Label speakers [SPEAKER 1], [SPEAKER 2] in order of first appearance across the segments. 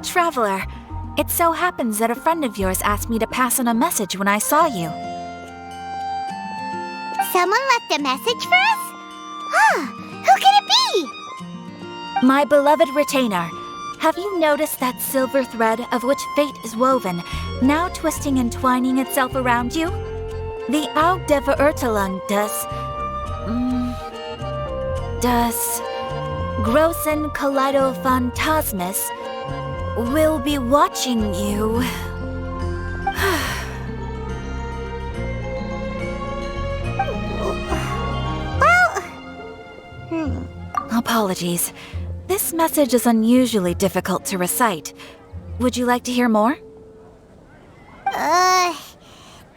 [SPEAKER 1] Traveler, it so happens that a friend of yours asked me to pass on a message when I saw you.
[SPEAKER 2] Someone left a message for us? Who could it be?
[SPEAKER 1] My beloved retainer, have you noticed that silver thread of which fate is woven, now twisting and twining itself around you? The Auge Verurteilung das Großen Kaleido-Phantasmus will be watching you. Apologies. This message is unusually difficult to recite. Would you like to hear more?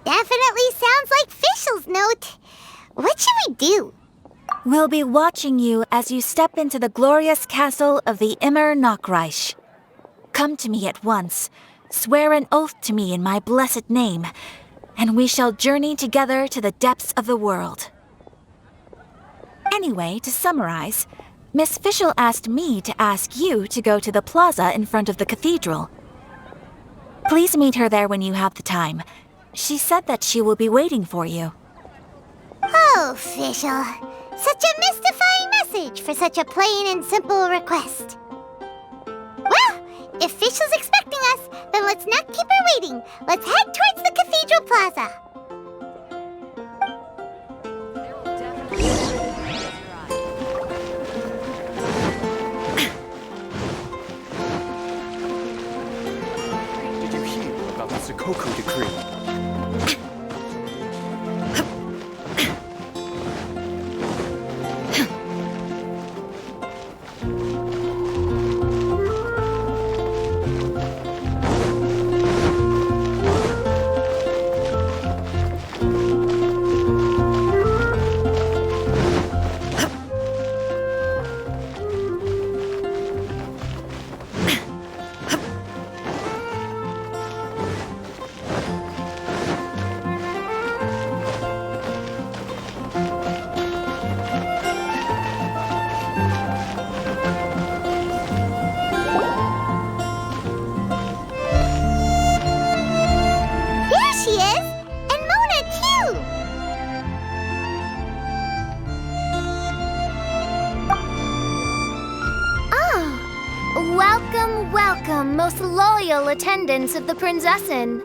[SPEAKER 2] Definitely sounds like Fischl's note. What should we do?
[SPEAKER 1] We'll be watching you as you step into the glorious castle of the Immer Nachreich. Come to me at once, swear an oath to me in my blessed name, and we shall journey together to the depths of the world. Anyway, to summarize, Miss Fischl asked me to ask you to go to the plaza in front of the cathedral. Please meet her there when you have the time. She said that she will be waiting for you.
[SPEAKER 2] Oh, Fischl. Such a mystifying message for such a plain and simple request. Well, if Fischl's expecting us, then let's not keep her waiting. Let's head towards the cathedral plaza.
[SPEAKER 3] Did you hear about the Sakoku decree?
[SPEAKER 4] Welcome, most loyal attendants of the Prinzessin.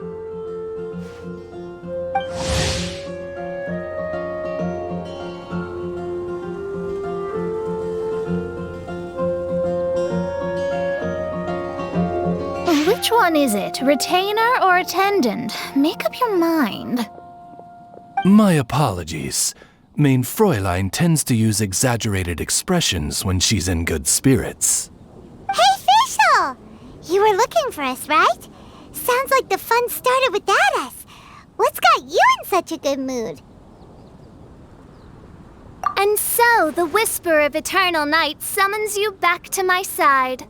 [SPEAKER 4] Which one is it, retainer or attendant? Make up your mind.
[SPEAKER 5] My apologies. Mein Fräulein tends to use exaggerated expressions when she's in good spirits.
[SPEAKER 2] Hey, Fischl! You were looking for us, right? Sounds like the fun started without us. What's got you in such a good mood?
[SPEAKER 4] And so, the whisper of eternal night summons you back to my side.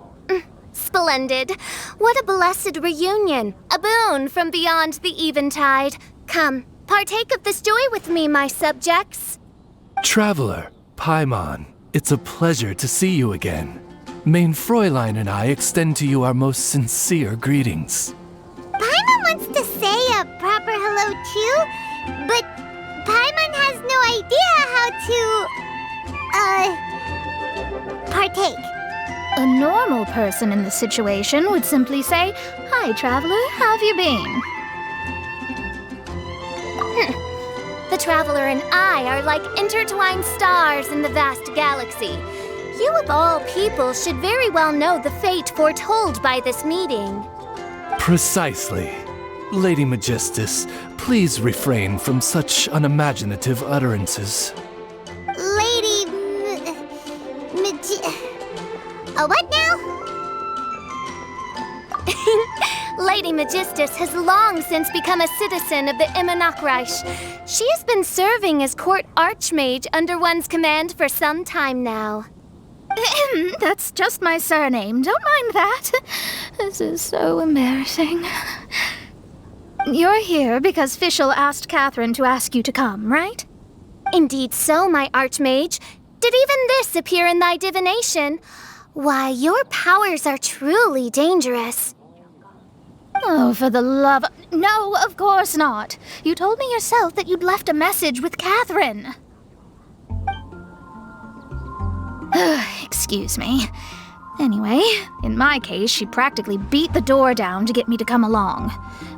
[SPEAKER 4] Splendid. What a blessed reunion. A boon from beyond the eventide. Come, partake of this joy with me, my subjects.
[SPEAKER 5] Traveler, Paimon, it's a pleasure to see you again. Mein Fräulein and I extend to you our most sincere greetings.
[SPEAKER 2] Paimon wants to say a proper hello too, but Paimon has no idea how to, partake.
[SPEAKER 4] A normal person in this situation would simply say, "Hi, traveler, how have you been?" The traveler and I are like intertwined stars in the vast galaxy. You of all people should very well know the fate foretold by this meeting.
[SPEAKER 5] Precisely. Lady Magistus, please refrain from such unimaginative utterances.
[SPEAKER 2] What now?
[SPEAKER 4] Lady Magistus has long since become a citizen of the Immer Nachreich. She has been serving as court archmage under one's command for some time now. That's just my surname. Don't mind that. This is so embarrassing. You're here because Fischl asked Catherine to ask you to come, right? Indeed so, my archmage. Did even this appear in thy divination? Why, your powers are truly dangerous.
[SPEAKER 6] Oh, for the love... No, of course not. You told me yourself that you'd left a message with Catherine. Excuse me. Anyway, in my case, she practically beat the door down to get me to come along.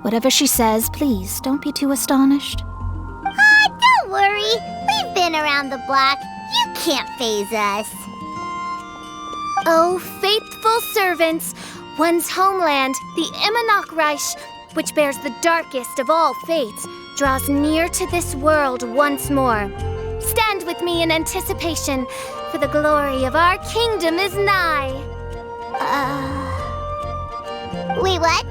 [SPEAKER 6] Whatever she says, please don't be too astonished.
[SPEAKER 2] Don't worry. We've been around the block. You can't faze us.
[SPEAKER 4] Oh, faithful servants, one's homeland, the Immonok-Reich, which bears the darkest of all fates, draws near to this world once more. Stand with me in anticipation, for the glory of our kingdom is nigh.
[SPEAKER 2] Wait, what?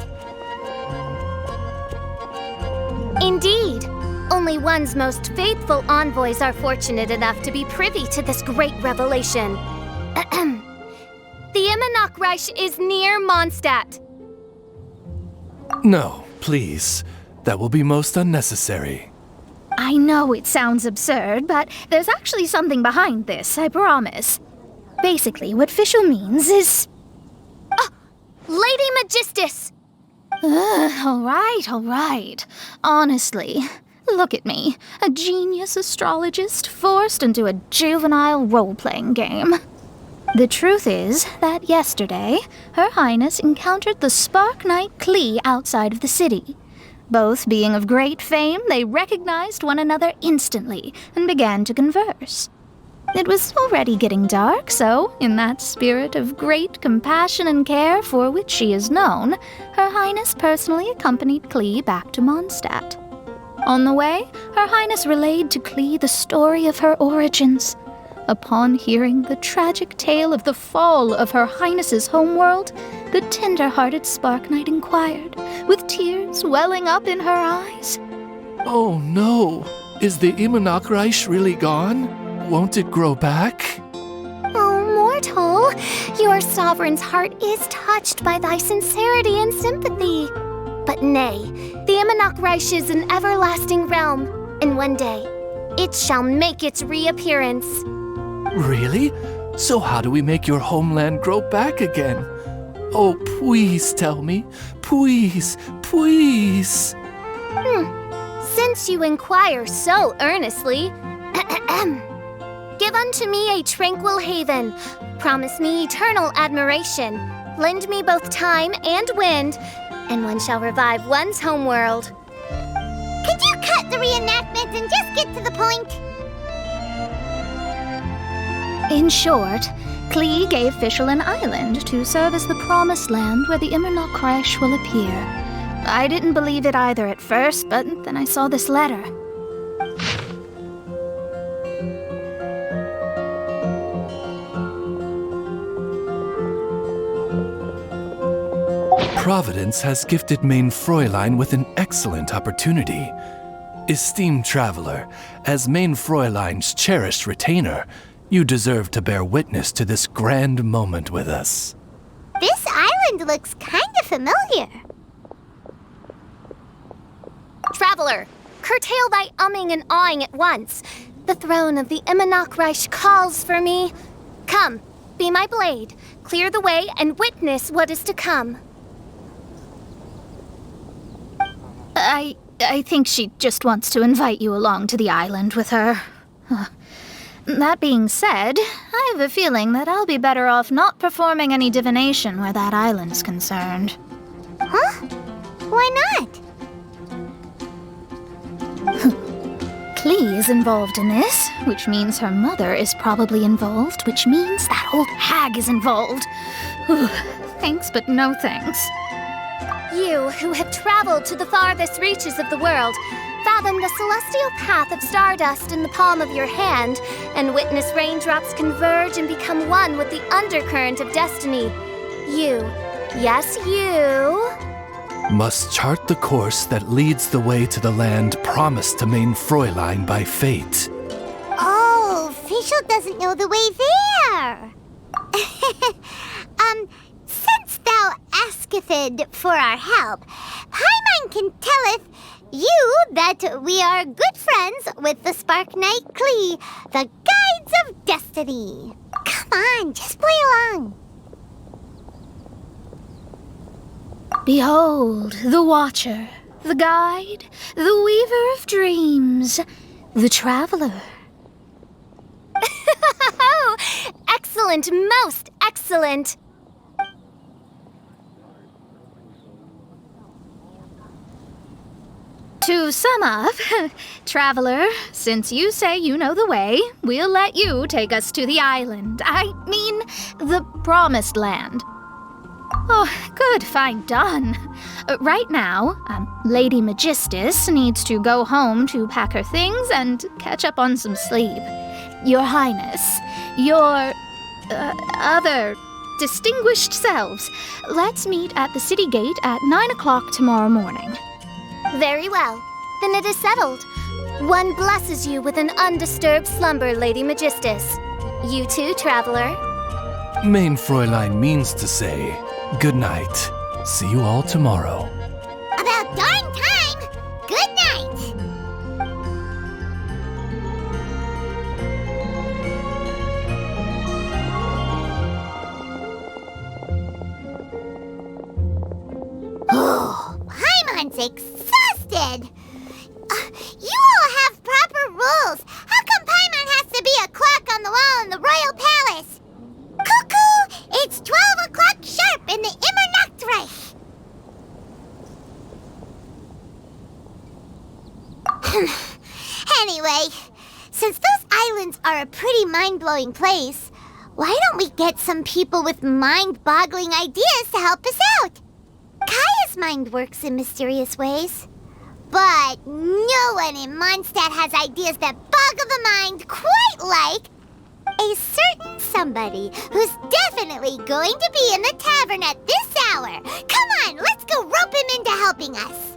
[SPEAKER 4] Indeed. Only one's most faithful envoys are fortunate enough to be privy to this great revelation. The Immonok-Reich is near Mondstadt.
[SPEAKER 5] No, please. That will be most unnecessary.
[SPEAKER 6] I know it sounds absurd, but there's actually something behind this, I promise. Basically, what Fischl means is...
[SPEAKER 4] Lady Magistus!
[SPEAKER 6] All right. Honestly, look at me. A genius astrologist forced into a juvenile role-playing game. The truth is that yesterday, Her Highness encountered the Spark Knight Klee outside of the city. Both being of great fame, they recognized one another instantly and began to converse. It was already getting dark, so, in that spirit of great compassion and care for which she is known, Her Highness personally accompanied Klee back to Mondstadt. On the way, Her Highness relayed to Klee the story of her origins. Upon hearing the tragic tale of the fall of Her Highness's homeworld, the tender-hearted Spark Knight inquired, with tears welling up in her eyes.
[SPEAKER 5] Oh no! Is the Immonok-Reich really gone? Won't it grow back?
[SPEAKER 4] Oh, mortal, your sovereign's heart is touched by thy sincerity and sympathy. But nay, the Immonok-Reich is an everlasting realm, and one day, it shall make its reappearance.
[SPEAKER 5] Really? So how do we make your homeland grow back again? Oh, please tell me. Please.
[SPEAKER 4] Since you inquire so earnestly, give unto me a tranquil haven, promise me eternal admiration, lend me both time and wind, and one shall revive one's homeworld.
[SPEAKER 2] Could you cut the reenactment and just get to the point?
[SPEAKER 6] In short, Klee gave Fischl an island to serve as the promised land where the Immonok-Reich will appear. I didn't believe it either at first, but then I saw this letter.
[SPEAKER 5] Providence has gifted Main Fräulein with an excellent opportunity. Esteemed traveler, as Main Fräulein's cherished retainer, you deserve to bear witness to this grand moment with us.
[SPEAKER 2] This island looks kinda familiar.
[SPEAKER 4] Traveler, curtail thy umming and awing at once. The throne of the Immonok-Reich calls for me. Come, be my blade, clear the way, and witness what is to come.
[SPEAKER 6] I think she just wants to invite you along to the island with her. That being said, I have a feeling that I'll be better off not performing any divination where that island's concerned.
[SPEAKER 2] Huh? Why not?
[SPEAKER 6] Klee is involved in this, which means her mother is probably involved, which means that old hag is involved. Thanks, but no thanks.
[SPEAKER 4] You, who have traveled to the farthest reaches of the world, fathom the celestial path of stardust in the palm of your hand, and witness raindrops converge and become one with the undercurrent of destiny. You, yes, you...
[SPEAKER 5] must chart the course that leads the way to the land promised to Main Fräulein by fate.
[SPEAKER 2] Oh, Fischl doesn't know the way there. Since thou asketh for our help, Paimon can telleth you that we are good friends with the Spark Knight Klee, the guides of destiny. Come on, just play along.
[SPEAKER 6] Behold, the Watcher, the Guide, the Weaver of Dreams, the Traveler.
[SPEAKER 4] Oh, excellent, most excellent.
[SPEAKER 6] To sum up, Traveler, since you say you know the way, we'll let you take us to the island. I mean, the Promised Land. Oh, good, fine, done. Right now, Lady Magistus needs to go home to pack her things and catch up on some sleep. Your Highness, your other distinguished selves, let's meet at the city gate at 9 o'clock tomorrow morning.
[SPEAKER 4] Very well. Then it is settled. One blesses you with an undisturbed slumber, Lady Magistus. You too, Traveler.
[SPEAKER 5] Main Fräulein means to say, good night. See you all tomorrow.
[SPEAKER 2] About darn time! Good night! Oh, Paimon's exhausted! You all have proper rules. How come Paimon has to be a clock on the wall in the royal palace? Cuckoo! It's 12 o'clock sharp in the Immernachtreich! Anyway, since those islands are a pretty mind-blowing place, why don't we get some people with mind-boggling ideas to help us out? Kaya's mind works in mysterious ways. But no one in Mondstadt has ideas that boggle the mind quite like a certain somebody who's definitely going to be in the tavern at this hour. Come on, let's go rope him into helping us.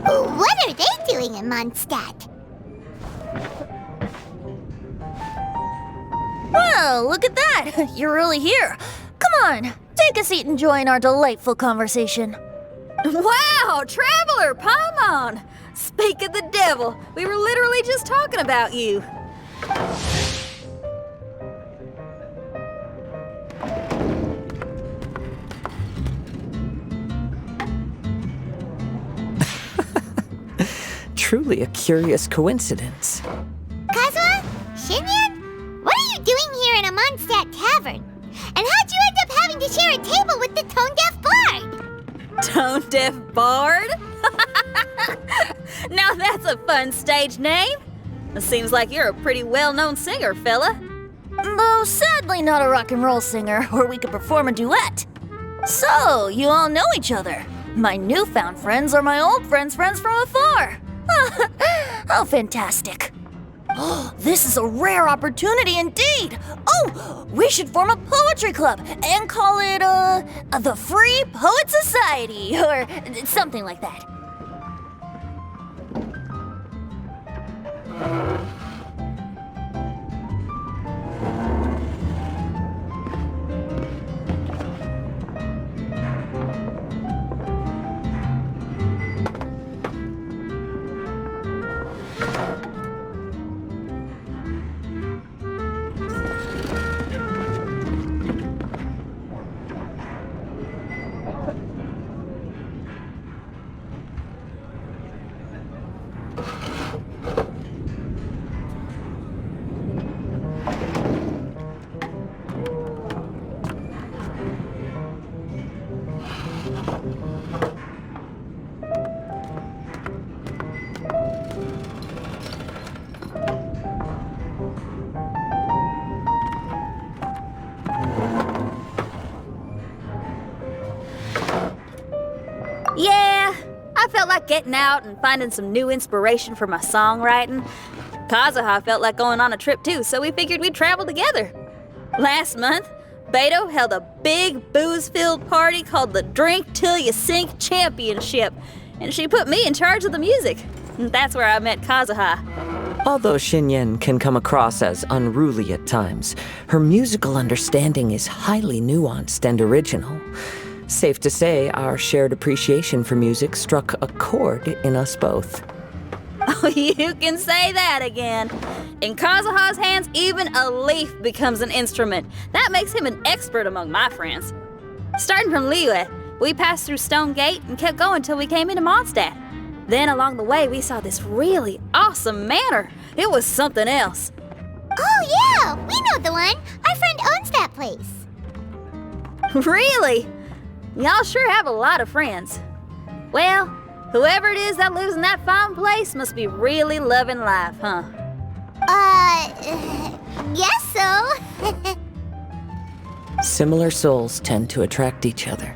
[SPEAKER 2] What are they doing in Mondstadt?
[SPEAKER 7] Well, look at that! You're really here. Come on, take a seat and join our delightful conversation.
[SPEAKER 8] Wow, Traveler, Paimon! Speak of the devil, we were literally just talking about you.
[SPEAKER 9] Truly a curious coincidence.
[SPEAKER 2] Kazuha? Shinyan? What are you doing here in a Mondstadt tavern? And how'd you end up having to share a table with the tone-deaf bard?
[SPEAKER 8] Tone-deaf bard? Now that's a fun stage name. It seems like you're a pretty well-known singer, fella.
[SPEAKER 7] Though sadly not a rock and roll singer, or we could perform a duet. So, you all know each other. My newfound friends are my old friends' friends from afar. How fantastic. This is a rare opportunity indeed. Oh, we should form a poetry club and call it, the Free Poet Society, or something like that.
[SPEAKER 8] Yeah, I felt like getting out and finding some new inspiration for my songwriting. Kazuha felt like going on a trip too, so we figured we'd travel together. Last month, Beto held a big booze-filled party called the Drink Till You Sink Championship, and she put me in charge of the music. And that's where I met Kazuha.
[SPEAKER 9] Although Xinyan can come across as unruly at times, her musical understanding is highly nuanced and original. Safe to say, our shared appreciation for music struck a chord in us both.
[SPEAKER 8] Oh, you can say that again. In Kazuha's hands, even a leaf becomes an instrument. That makes him an expert among my friends. Starting from Liyue, we passed through Stone Gate and kept going till we came into Mondstadt. Then along the way, we saw this really awesome manor. It was something else.
[SPEAKER 2] Oh, yeah, we know the one. Our friend owns that place.
[SPEAKER 8] Really? Y'all sure have a lot of friends. Well, whoever it is that lives in that fine place must be really loving life, huh?
[SPEAKER 2] Guess so.
[SPEAKER 9] Similar souls tend to attract each other.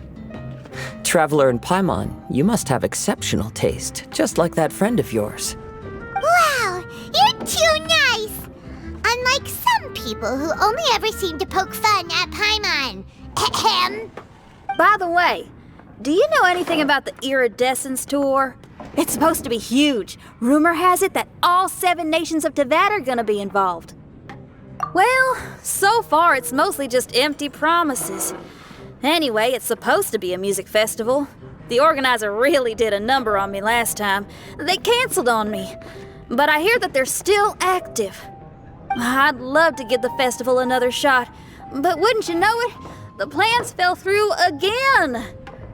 [SPEAKER 9] Traveler in Paimon, you must have exceptional taste, just like that friend of yours.
[SPEAKER 2] Wow, you're too nice. Unlike some people who only ever seem to poke fun at Paimon. Ahem.
[SPEAKER 8] By the way, do you know anything about the Iridescence tour? It's supposed to be huge. Rumor has it that all 7 nations of Tevat are gonna be involved. Well, so far it's mostly just empty promises. Anyway, it's supposed to be a music festival. The organizer really did a number on me last time. They canceled on me. But I hear that they're still active. I'd love to give the festival another shot. But wouldn't you know it, the plans fell through again.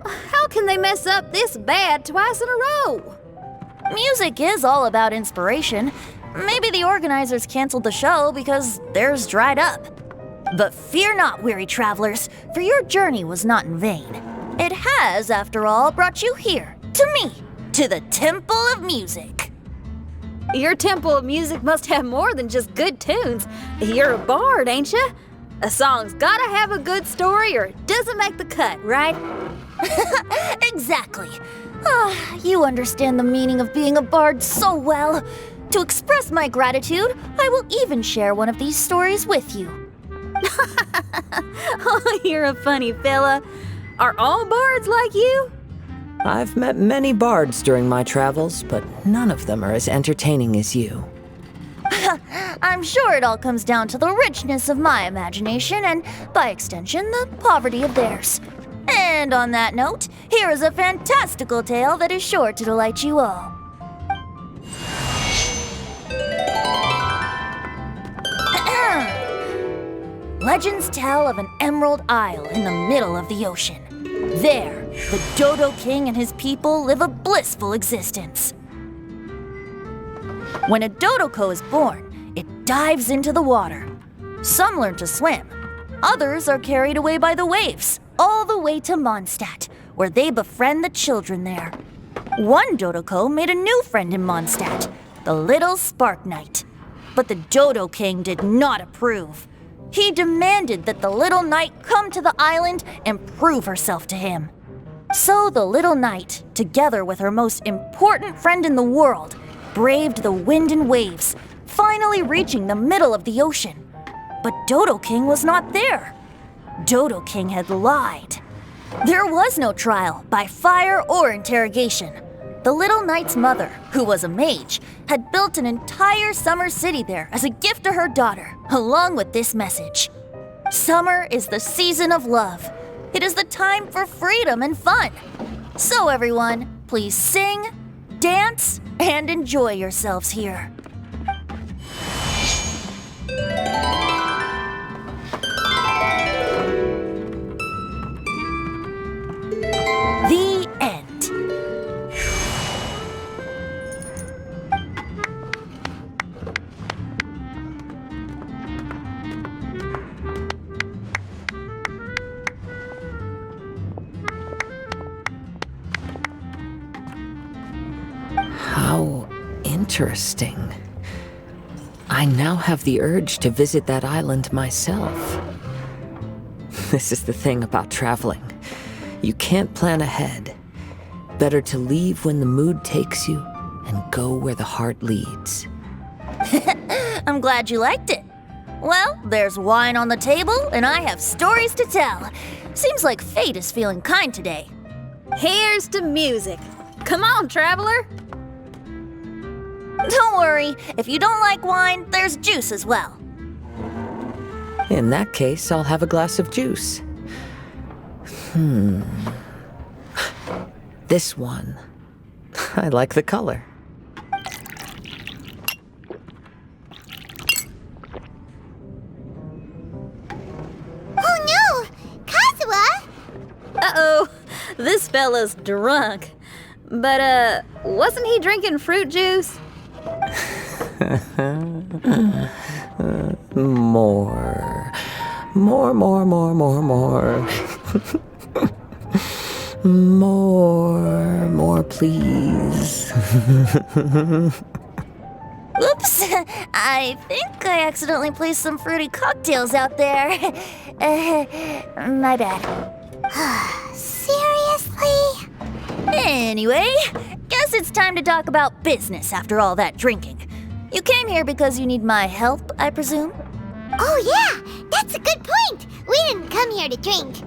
[SPEAKER 8] How can they mess up this bad twice in a row?
[SPEAKER 7] Music is all about inspiration. Maybe the organizers canceled the show because theirs dried up. But fear not, weary travelers, for your journey was not in vain. It has, after all, brought you here, to me, to the Temple of Music.
[SPEAKER 8] Your Temple of Music must have more than just good tunes. You're a bard, ain't ya? A song's gotta have a good story or it doesn't make the cut, right?
[SPEAKER 7] Exactly. You understand the meaning of being a bard so well. To express my gratitude, I will even share one of these stories with you.
[SPEAKER 8] Oh, you're a funny fella. Are all bards like you?
[SPEAKER 9] I've met many bards during my travels, but none of them are as entertaining as you.
[SPEAKER 7] I'm sure it all comes down to the richness of my imagination and, by extension, the poverty of theirs. And on that note, here is a fantastical tale that is sure to delight you all. Legends tell of an emerald isle in the middle of the ocean. There, the Dodo King and his people live a blissful existence. When a Dodoko is born, it dives into the water. Some learn to swim. Others are carried away by the waves, all the way to Mondstadt, where they befriend the children there. One Dodoko made a new friend in Mondstadt, the little Spark Knight. But the Dodo King did not approve. He demanded that the little knight come to the island and prove herself to him. So the little knight, together with her most important friend in the world, braved the wind and waves, finally reaching the middle of the ocean. But Dodo King was not there. Dodo King had lied. There was no trial by fire or interrogation. The little knight's mother, who was a mage, had built an entire summer city there as a gift to her daughter, along with this message. Summer is the season of love. It is the time for freedom and fun. So everyone, please sing, dance, and enjoy yourselves here. The end.
[SPEAKER 9] How interesting. I now have the urge to visit that island myself. This is the thing about traveling. You can't plan ahead. Better to leave when the mood takes you and go where the heart leads.
[SPEAKER 7] I'm glad you liked it. Well, there's wine on the table, and I have stories to tell. Seems like fate is feeling kind today.
[SPEAKER 8] Here's to music. Come on, traveler.
[SPEAKER 7] Don't worry, if you don't like wine, there's juice as well.
[SPEAKER 9] In that case, I'll have a glass of juice. This one. I like the color.
[SPEAKER 2] Oh no! Kazuha!
[SPEAKER 8] Uh-oh, this fella's drunk. But, wasn't he drinking fruit juice?
[SPEAKER 9] More, more, please.
[SPEAKER 7] Oops, I think I accidentally placed some fruity cocktails out there. My bad.
[SPEAKER 2] Seriously?
[SPEAKER 7] Anyway, guess it's time to talk about business after all that drinking. You came here because you need my help, I presume?
[SPEAKER 2] Oh yeah, that's a good point. We didn't come here to drink.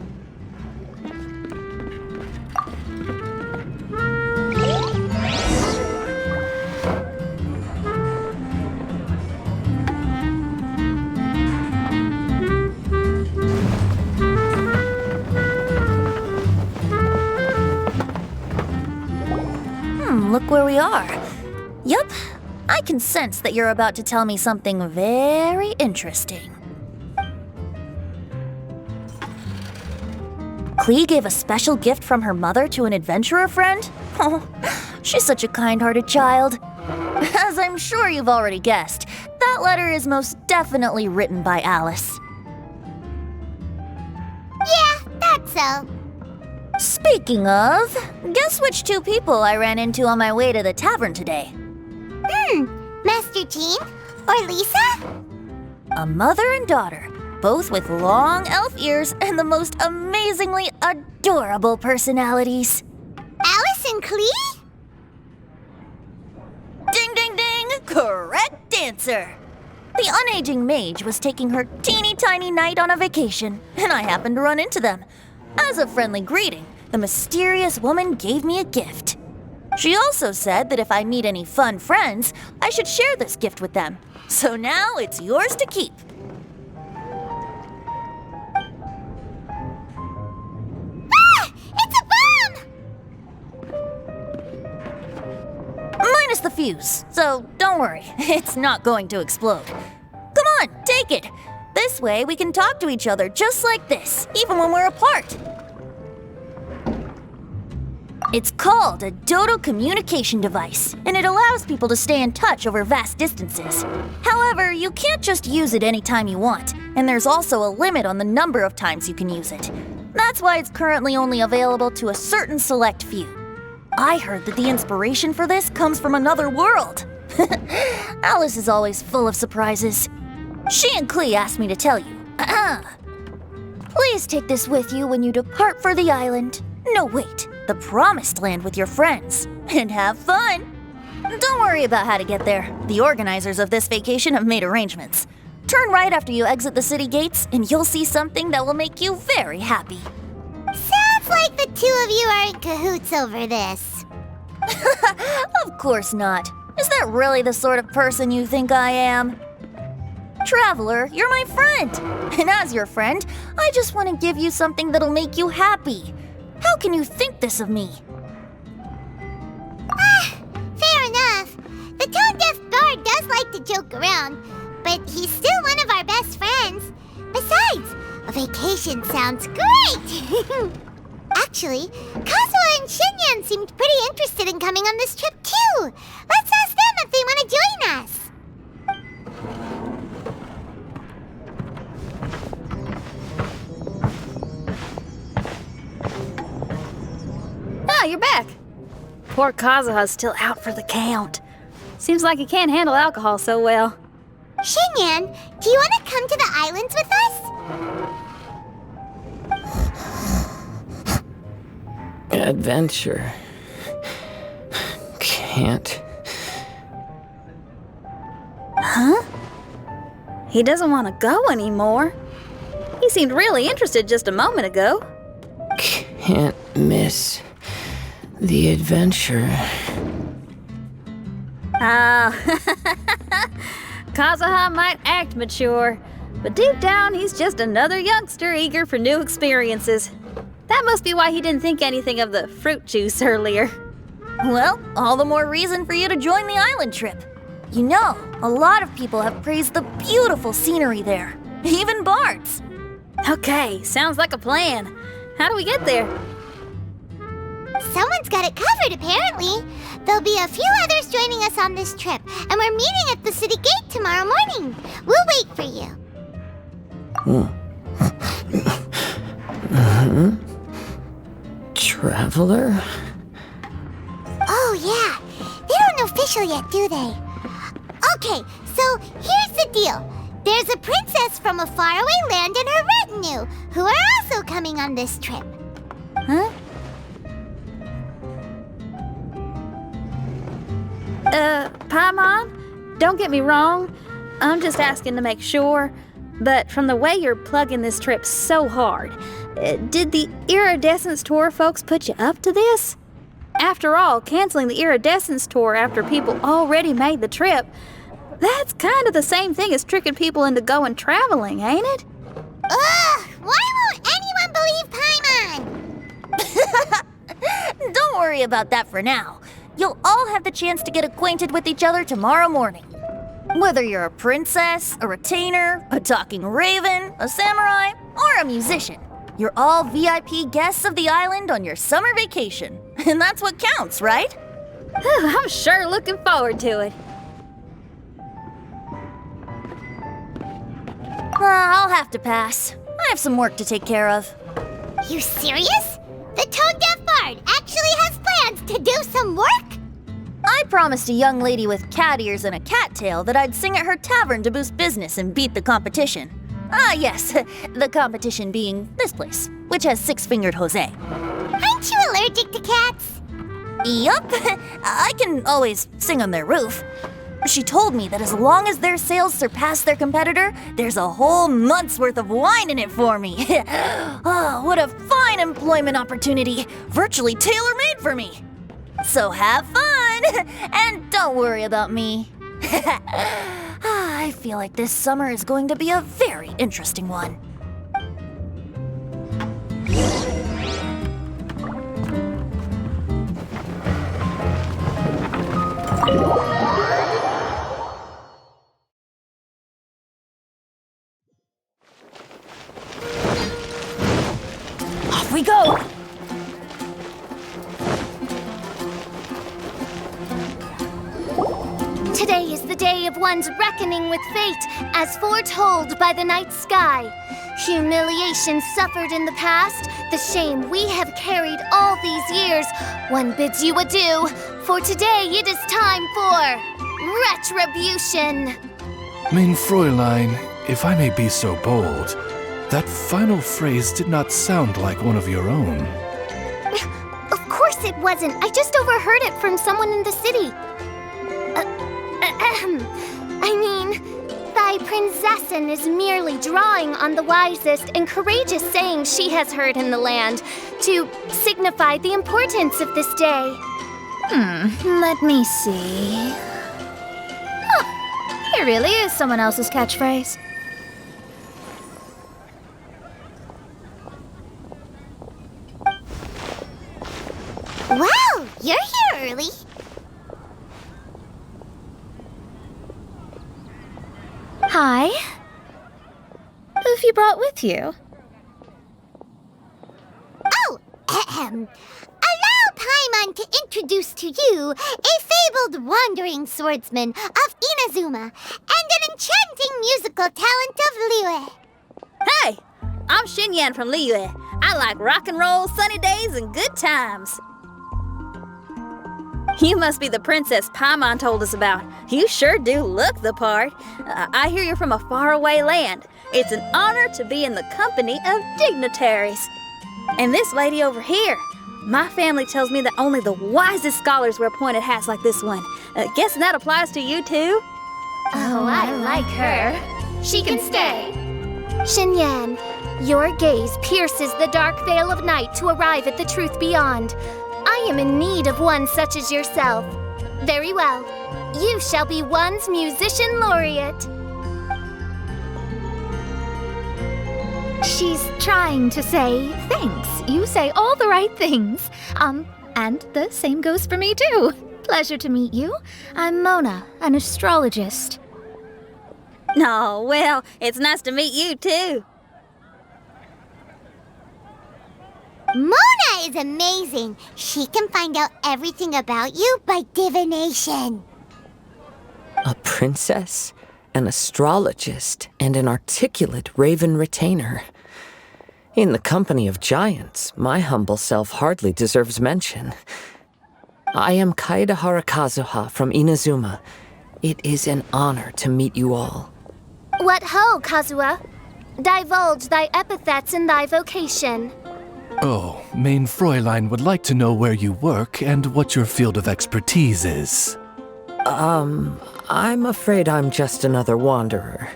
[SPEAKER 7] Look where we are. Yup, I can sense that you're about to tell me something very interesting. Klee gave a special gift from her mother to an adventurer friend? Oh, she's such a kind-hearted child. As I'm sure you've already guessed, that letter is most definitely written by Alice.
[SPEAKER 2] Yeah, that's so.
[SPEAKER 7] Speaking of, guess which two people I ran into on my way to the tavern today?
[SPEAKER 2] Master Jean? Or Lisa?
[SPEAKER 7] A mother and daughter, both with long elf ears and the most amazingly adorable personalities.
[SPEAKER 2] Alice and Klee?
[SPEAKER 7] Ding, ding, ding! Correct answer! The unaging mage was taking her teeny tiny knight on a vacation, and I happened to run into them. As a friendly greeting, the mysterious woman gave me a gift. She also said that if I meet any fun friends, I should share this gift with them. So now it's yours to keep.
[SPEAKER 2] Ah! It's a bomb!
[SPEAKER 7] Minus the fuse, so don't worry, it's not going to explode. Come on, take it. This way we can talk to each other just like this, even when we're apart. It's called a Dodo communication device, and it allows people to stay in touch over vast distances. However, you can't just use it anytime you want, and there's also a limit on the number of times you can use it. That's why it's currently only available to a certain select few. I heard that the inspiration for this comes from another world. Alice is always full of surprises. She and Klee asked me to tell you. Please take this with you when you depart for the island. No, wait, the Promised Land with your friends. And have fun. Don't worry about how to get there. The organizers of this vacation have made arrangements. Turn right after you exit the city gates, and you'll see something that will make you very happy.
[SPEAKER 2] Sounds like the two of you are in cahoots over this.
[SPEAKER 7] Of course not. Is that really the sort of person you think I am? Traveler, you're my friend. And as your friend, I just want to give you something that'll make you happy. How can you think this of me?
[SPEAKER 2] Fair enough. The tone-deaf bard does like to joke around, but he's still one of our best friends. Besides, a vacation sounds great! Actually, Kazuha and Shinyan seemed pretty interested in coming on this trip too. Let's ask them if they want to join us.
[SPEAKER 8] Ah, you're back. Poor Kazuha's still out for the count. Seems like he can't handle alcohol so well.
[SPEAKER 2] Shinyan, do you want to come to the islands with us?
[SPEAKER 9] adventure. Can't.
[SPEAKER 8] Huh? He doesn't want to go anymore. He seemed really interested just a moment ago.
[SPEAKER 9] Can't miss the adventure.
[SPEAKER 8] Kazuha might act mature, but deep down he's just another youngster eager for new experiences. That must be why he didn't think anything of the fruit juice earlier.
[SPEAKER 7] Well, all the more reason for you to join the island trip. You know, a lot of people have praised the beautiful scenery there. Even bards.
[SPEAKER 8] Okay, sounds like a plan. How do we get there?
[SPEAKER 2] Someone's got it covered, apparently. There'll be a few others joining us on this trip, and we're meeting at the city gate tomorrow morning. We'll wait for you.
[SPEAKER 9] Traveler?
[SPEAKER 2] Oh, yeah. They don't know official yet, do they? Okay, so here's the deal. There's a princess from a faraway land and her retinue, who are also coming on this trip.
[SPEAKER 8] Huh? Paimon, don't get me wrong. I'm just asking to make sure. But from the way you're plugging this trip so hard, did the Iridescence Tour folks put you up to this? After all, canceling the Iridescence Tour after people already made the trip, that's kind of the same thing as tricking people into going traveling, ain't it?
[SPEAKER 2] Ugh! Why won't anyone believe Paimon?
[SPEAKER 7] Don't worry about that for now. You'll all have the chance to get acquainted with each other tomorrow morning. Whether you're a princess, a retainer, a talking raven, a samurai, or a musician, you're all VIP guests of the island on your summer vacation. And that's what counts, right?
[SPEAKER 8] I'm sure looking forward to it.
[SPEAKER 7] I'll have to pass. I have some work to take care of.
[SPEAKER 2] You serious? The tone-deaf bard actually has plans to do some work?
[SPEAKER 7] I promised a young lady with cat ears and a cattail that I'd sing at her tavern to boost business and beat the competition. Ah, yes, the competition being this place, which has six-fingered Jose.
[SPEAKER 2] Aren't you allergic to cats?
[SPEAKER 7] Yup, I can always sing on their roof. She told me that as long as their sales surpass their competitor, there's a whole month's worth of wine in it for me. Oh, what a fine employment opportunity, virtually tailor-made for me. So have fun, and don't worry about me. I feel like this summer is going to be a very interesting one. Off we go!
[SPEAKER 4] Today is the day of one's reckoning with fate, as foretold by the night sky. Humiliation suffered in the past, the shame we have carried all these years. One bids you adieu, for today it is time for retribution.
[SPEAKER 5] Mein Fräulein, if I may be so bold, that final phrase did not sound like one of your own.
[SPEAKER 4] Of course it wasn't. I just overheard it from someone in the city. I mean, thy princessin is merely drawing on the wisest and courageous sayings she has heard in the land to signify the importance of this day.
[SPEAKER 6] Let me see. Huh, it really is someone else's catchphrase.
[SPEAKER 2] Wow, you're here early.
[SPEAKER 6] Hi. Who have you brought with you?
[SPEAKER 2] Oh, allow Paimon to introduce to you a fabled wandering swordsman of Inazuma and an enchanting musical talent of Liyue.
[SPEAKER 8] Hey, I'm Xinyan from Liyue. I like rock and roll, sunny days, and good times. You must be the princess Paimon told us about. You sure do look the part. I hear you're from a faraway land. It's an honor to be in the company of dignitaries. And this lady over here, My family tells me that only the wisest scholars wear pointed hats like this one. Guessing that applies to you too?
[SPEAKER 4] Oh, I like her. She can stay. Xinyan, your gaze pierces the dark veil of night to arrive at the truth beyond. I am in need of one such as yourself. Very well. You shall be one's musician laureate.
[SPEAKER 6] She's trying to say thanks. You say all the right things. And the same goes for me too. Pleasure to meet you. I'm Mona, an astrologist.
[SPEAKER 8] No, well, it's nice to meet you too.
[SPEAKER 2] Mona is amazing. She can find out everything about you by divination.
[SPEAKER 9] A princess, an astrologist, and an articulate raven retainer. In the company of giants, my humble self hardly deserves mention. I am Kaida Harakazuha from Inazuma. It is an honor to meet you all.
[SPEAKER 4] What ho, Kazuha? Divulge thy epithets and thy vocation.
[SPEAKER 5] Oh, Main Fräulein would like to know where you work and what your field of expertise is.
[SPEAKER 9] I'm afraid I'm just another wanderer.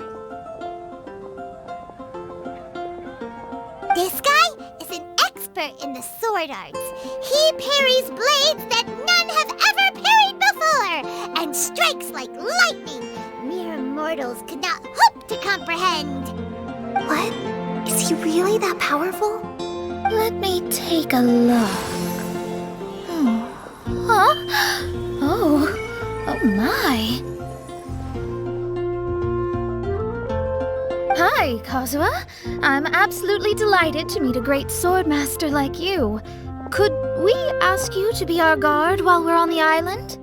[SPEAKER 2] This guy is an expert in the sword arts. He parries blades that none have ever parried before, and strikes like lightning mere mortals could not hope to comprehend.
[SPEAKER 1] What? Is he really that powerful?
[SPEAKER 6] Let me take a look. Huh? Oh my. Hi, Kazuha. I'm absolutely delighted to meet a great swordmaster like you. Could we ask you to be our guard while we're on the island?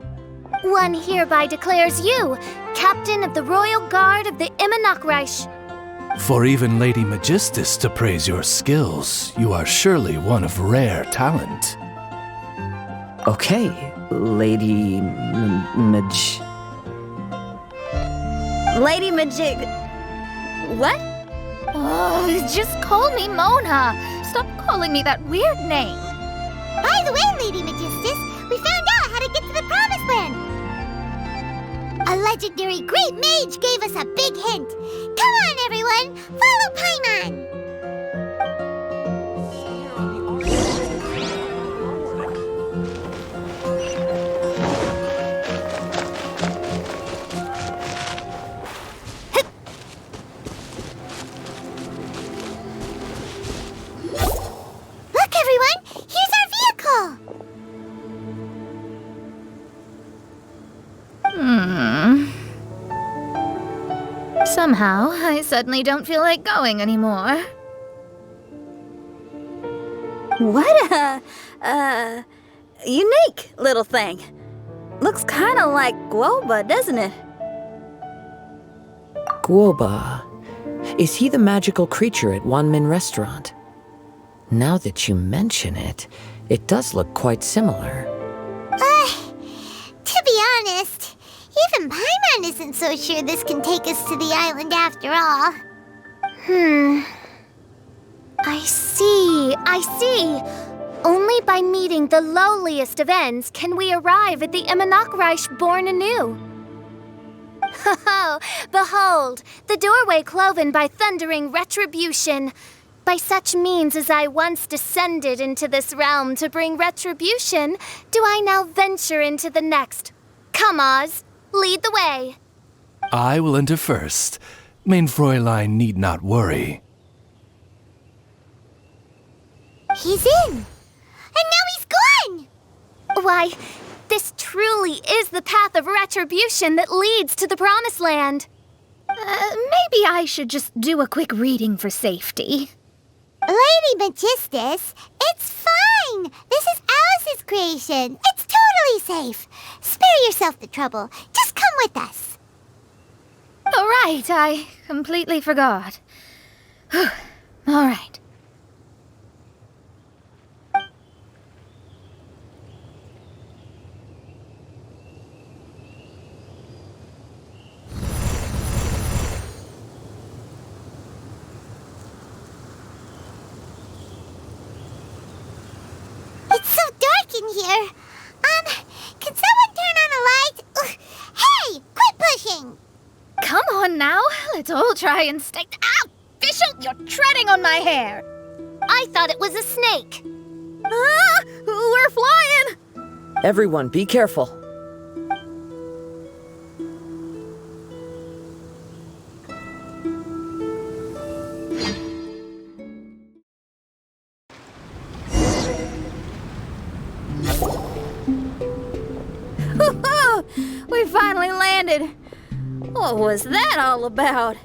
[SPEAKER 4] One hereby declares you captain of the Royal Guard of the Immernachtreich.
[SPEAKER 5] For even Lady Magistus to praise your skills, you are surely one of rare talent.
[SPEAKER 9] Okay, Lady
[SPEAKER 8] Lady Majig... What?
[SPEAKER 6] Oh, just call me Mona. Stop calling me that weird name.
[SPEAKER 2] By the way, Lady Magistus, we found out how to get to the Promised Land. A legendary great mage gave us a big hint. Come on, everyone, follow Paimon. Look, everyone, here's our vehicle.
[SPEAKER 6] Somehow, I suddenly don't feel like going anymore.
[SPEAKER 8] What a, unique little thing. Looks kind of like Guoba, doesn't it?
[SPEAKER 9] Guoba. Is he the magical creature at Wanmin Restaurant? Now that you mention it, it does look quite similar.
[SPEAKER 2] To be honest, even Paimon isn't so sure this can take us to the island after all.
[SPEAKER 4] I see. Only by meeting the lowliest of ends can we arrive at the Immernachtreich born anew. Ho, behold, the doorway cloven by thundering retribution. By such means as I once descended into this realm to bring retribution, do I now venture into the next. Come, Oz, lead the way.
[SPEAKER 5] I will enter first. Main Fräulein need not worry.
[SPEAKER 2] He's in! And now he's gone!
[SPEAKER 4] Why, this truly is the path of retribution that leads to the Promised Land.
[SPEAKER 6] Maybe I should just do a quick reading for safety.
[SPEAKER 2] Lady Magistus, it's fine! This is Alice's creation. It's totally safe. Spare yourself the trouble. Just come with us.
[SPEAKER 6] All right, I completely forgot. All right.
[SPEAKER 2] It's so dark in here. Can someone turn on a light? Ugh. Hey, quit pushing!
[SPEAKER 6] Come on now, let's all try and stay. Ow! Fischl, you're treading on my hair!
[SPEAKER 4] I thought it was a snake.
[SPEAKER 8] Ah! We're flying!
[SPEAKER 9] Everyone, be careful.
[SPEAKER 8] We finally landed. What was that all about?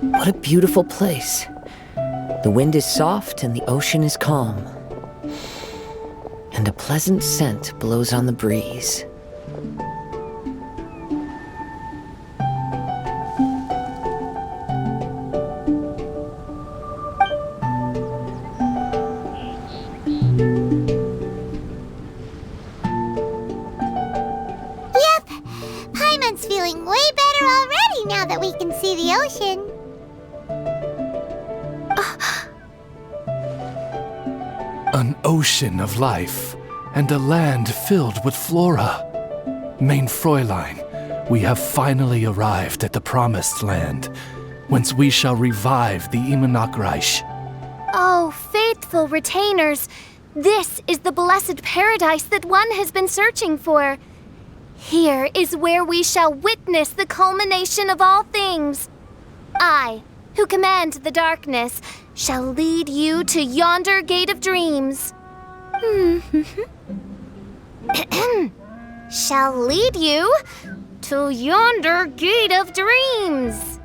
[SPEAKER 9] What a beautiful place. The wind is soft and the ocean is calm. And a pleasant scent blows on the breeze.
[SPEAKER 2] Yep, Paimon's feeling way better already now that we can see the ocean.
[SPEAKER 5] An ocean of life, and a land filled with flora. Main Fräulein, we have finally arrived at the Promised Land, whence we shall revive the Immernachtreich.
[SPEAKER 4] Oh, faithful retainers, this is the blessed paradise that one has been searching for. Here is where we shall witness the culmination of all things. I, who command the darkness, shall lead you to yonder gate of dreams. Shall lead you to yonder gate of dreams.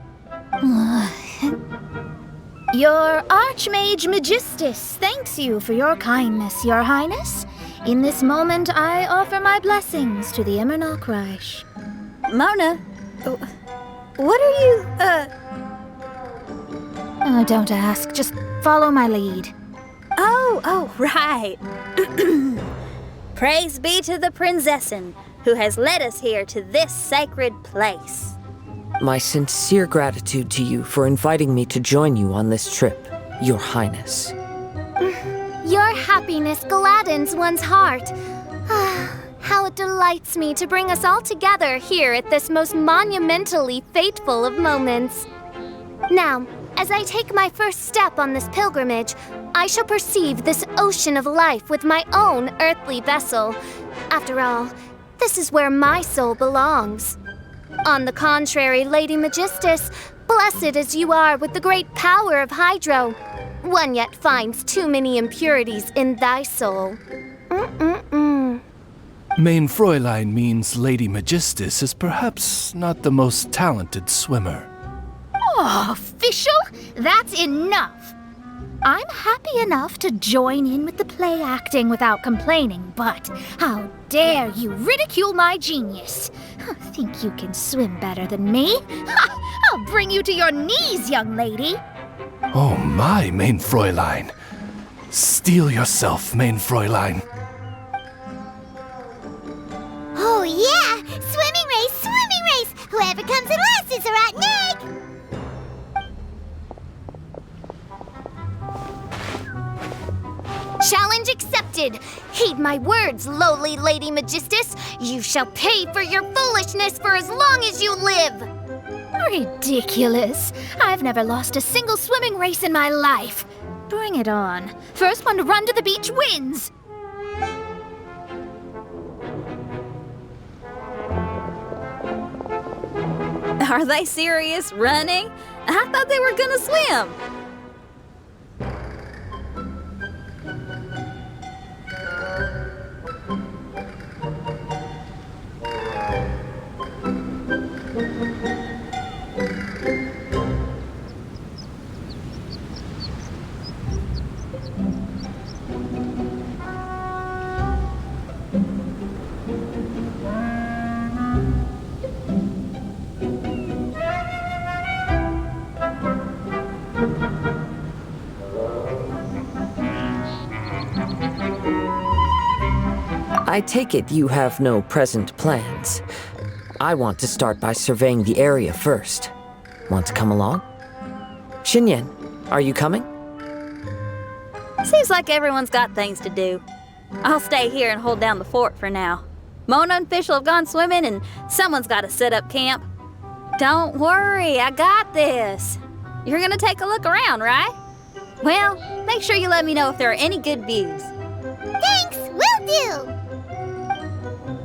[SPEAKER 6] Your Archmage Magistus thanks you for your kindness, Your Highness. In this moment, I offer my blessings to the Immernachtreich.
[SPEAKER 8] Mona, what are you,
[SPEAKER 6] Oh, don't ask. Just follow my lead.
[SPEAKER 8] Oh, right. Praise be to the Prinzessin, who has led us here to this sacred place.
[SPEAKER 9] My sincere gratitude to you for inviting me to join you on this trip, Your Highness.
[SPEAKER 4] Your happiness gladdens one's heart. How it delights me to bring us all together here at this most monumentally fateful of moments. Now, as I take my first step on this pilgrimage, I shall perceive this ocean of life with my own earthly vessel. After all, this is where my soul belongs. On the contrary, Lady Magistus, blessed as you are with the great power of Hydro, one yet finds too many impurities in thy soul.
[SPEAKER 5] Main Fräulein means Lady Magistus is perhaps not the most talented swimmer.
[SPEAKER 6] Oh, Fischl, that's enough. I'm happy enough to join in with the play acting without complaining, but how dare you ridicule my genius? Think you can swim better than me? I'll bring you to your knees, young lady.
[SPEAKER 5] Oh my, Main Fräulein. Steel yourself, Main Fräulein.
[SPEAKER 2] Oh yeah, swimming race! Whoever comes in last is a rotten egg!
[SPEAKER 4] Challenge accepted! Heed my words, lowly Lady Magistus. You shall pay for your foolishness for as long as you live!
[SPEAKER 6] Ridiculous. I've never lost a single swimming race in my life. Bring it on. First one to run to the beach wins.
[SPEAKER 8] Are they serious, running? I thought they were gonna swim.
[SPEAKER 9] I take it you have no present plans. I want to start by surveying the area first. Want to come along? Xinyan, Are you coming?
[SPEAKER 8] Seems like everyone's got things to do. I'll stay here and hold down the fort for now. Mona and Fischl have gone swimming, and someone's got to set up camp. Don't worry, I got this. You're gonna take a look around, right? Well, make sure you let me know if there are any good views.
[SPEAKER 2] Thanks, will do!